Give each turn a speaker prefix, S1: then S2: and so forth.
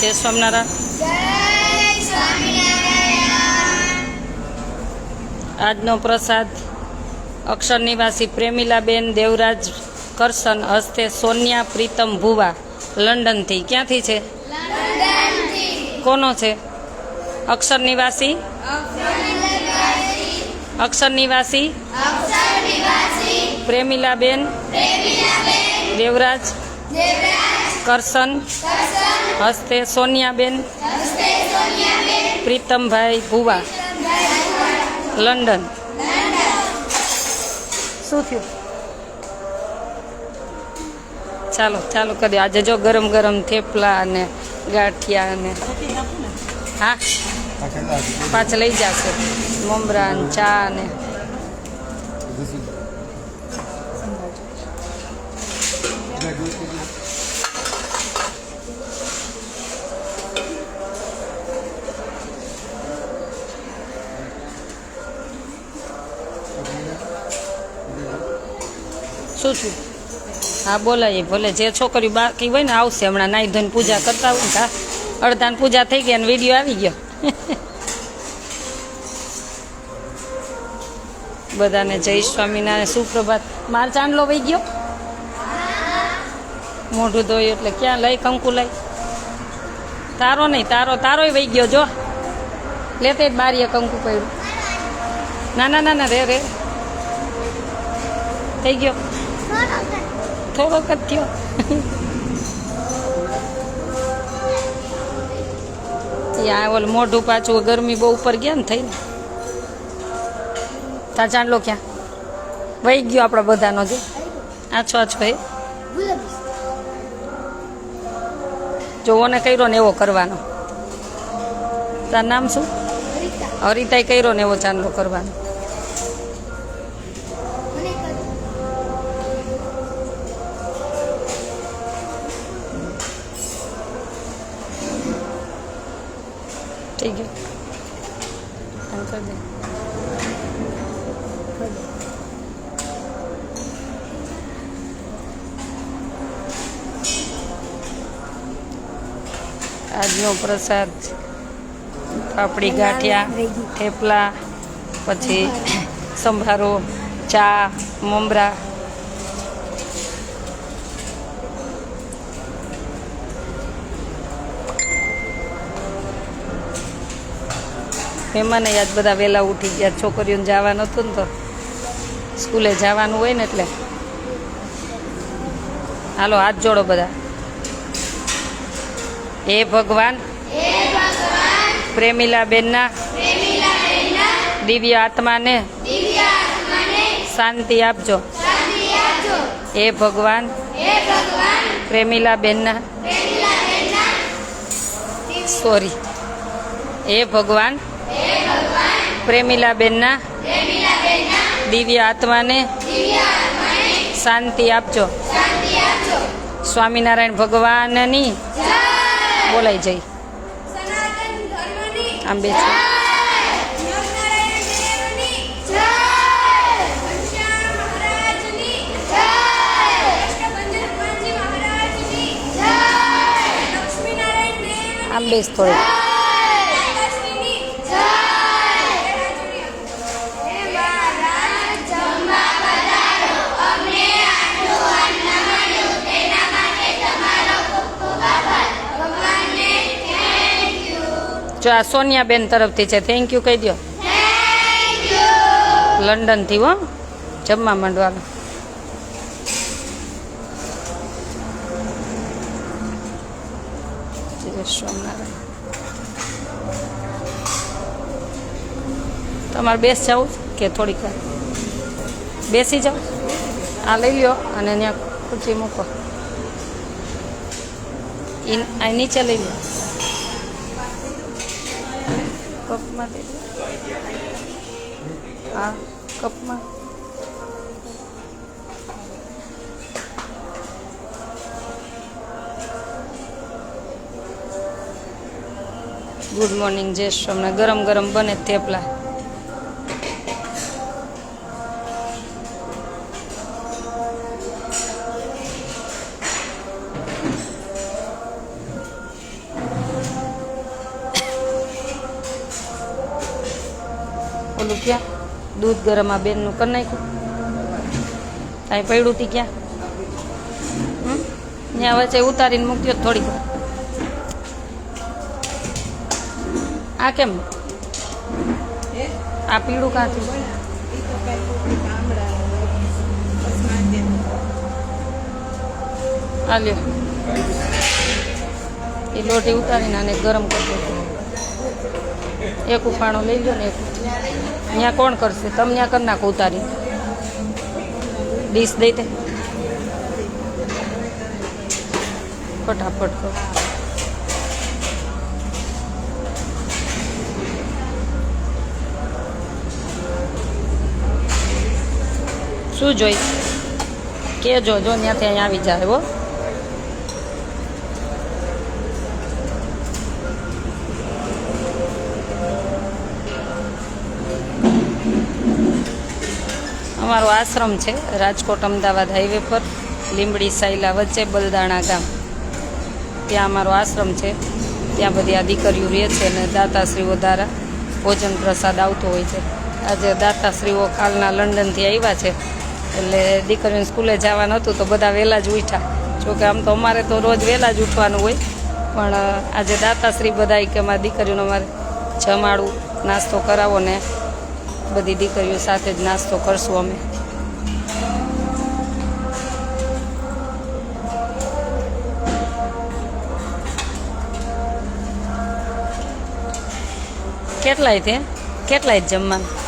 S1: જય સ્વામિનારાયણ। આજનો પ્રસાદ અક્ષર નિવાસી પ્રેમીલાબેન દેવરાજ કરશન હસ્તે સોનિયા પ્રીતમ ભુવા લંડનથી। ક્યાંથી છે? કોનો છે? અક્ષર નિવાસી પ્રેમીલાબેન દેવરાજ કરશન હસ્તે સોનિયાબેન પ્રીતમભાઈ ભુવા લંડન। શું થયું? ચાલો ચાલો કરી આજે જો ગરમ ગરમ થેપલા અને ગાંઠિયા અને હા પાછા લઈ જશે મમરા અને ચા અને શું થયું? હા બોલાય ભલે જે છોકરીઓ બાકી હોય ને આવશે હમણાં નાઈ ધોઈને પૂજા કરતા હોય ને હા અડધાને પૂજા થઈ ગઈ અને વિડીયો આવી ગયો બધાને જય સ્વામિનારાયણ સુપ્રભાત। માર ચાંદલો વહી ગયો મોઢું ધોયું એટલે ક્યાં લઈ કંકુ લઈ તારો નહીં તારોય વહી ગયો જો લેતે જ બારીએ કંકુ પડ્યું ના ના ના ના રે થઈ ગયો થોડોક જ થયો યા ઓલ મોઢું પાછું ગરમી બહુ ઉપર ગયા ને થઈને તાર ચાંદલો ક્યાં વહી ગયો આપણા બધાનો જો આછો ભાઈ જોવો ને કર્યો ને એવો કરવાનો। તાર નામ શું? હરિતાએ કર્યો ને એવો ચાંદલો કરવાનો। ठीक है कर दे આજનો પ્રસાદ પાપડી ગાંઠિયા થેપલા પછી સંભારો ચા મમરા મહેમાને આજ બધા વહેલા ઉઠી ગયા છોકરીઓને જવાનું હતું ને તો સ્કૂલે જવાનું હોય ને એટલે હાલો હાથ જોડો બધા। હે ભગવાન પ્રેમીલાબેનના દિવ્ય આત્માને શાંતિ આપજો। હે ભગવાન પ્રેમીલાબેનના સોરી હે ભગવાન પ્રેમીલાબેનના દિવ્ય આત્માને શાંતિ આપજો। સ્વામિનારાયણ ભગવાનની બોલાઈ જઈ આમ બે આમ બેસ થોડું જો આ સોનિયાબેન તરફથી છે થેન્ક યુ કહી દો લંડનથી હો જમવા માંડવાનું। જય સ્વામિનારાયણ। તમારે બેસ જવું કે થોડીક વાર બેસી જાઓ આ લઈ લ્યો અને ત્યાં ખુરશી મૂકો આ નીચે લઈ લો કપમાં દે હા કપમાં ગુડ મોર્નિંગ જય સ્વામિનારાયણ। ગરમ ગરમ બને થેપલા ક્યાં દૂધ ગરમ આ બેનનું કરી નાખ્યું કાંઈ પડ્યું હતી ક્યાં ત્યાં વચ્ચે ઉતારીને મૂક્યો થોડીક આ કેમ આ પીળું કાં થયું આ લ્યો એ લોટી ઉતારીને આને ગરમ કરી દો એક ઉફાણો લઈ લો ને એક ત્યાં કોણ કરશે તમે ત્યાં કરી નાખો ઉતારી ડીશ દઈ દે ફટાફટ કરો શું જોઈ કેજો જો ત્યાંથી અહીંયા આવી જાય હો અમારો આશ્રમ છે રાજકોટ અમદાવાદ હાઈવે પર લીંબડી સાયલા વચ્ચે બલદાણા ગામ ત્યાં અમારો આશ્રમ છે ત્યાં બધી આ દીકરીઓ રહે છે અને દાતાશ્રીઓ દ્વારા ભોજન પ્રસાદ આવતો હોય છે આજે દાતાશ્રીઓ કાલના લંડનથી આવ્યા છે એટલે દીકરીઓને સ્કૂલે જવાનું હતું તો બધા વહેલા જ ઉઠ્યા જોકે આમ તો અમારે તો રોજ વહેલા જ ઉઠવાનું હોય પણ આજે દાતાશ્રી બધા કે અમારી દીકરીઓને અમારે જમાડું નાસ્તો કરાવો ને બધી દીકરીઓ સાથે જ નાસ્તો કરશું અમે કેટલાય જમવાનું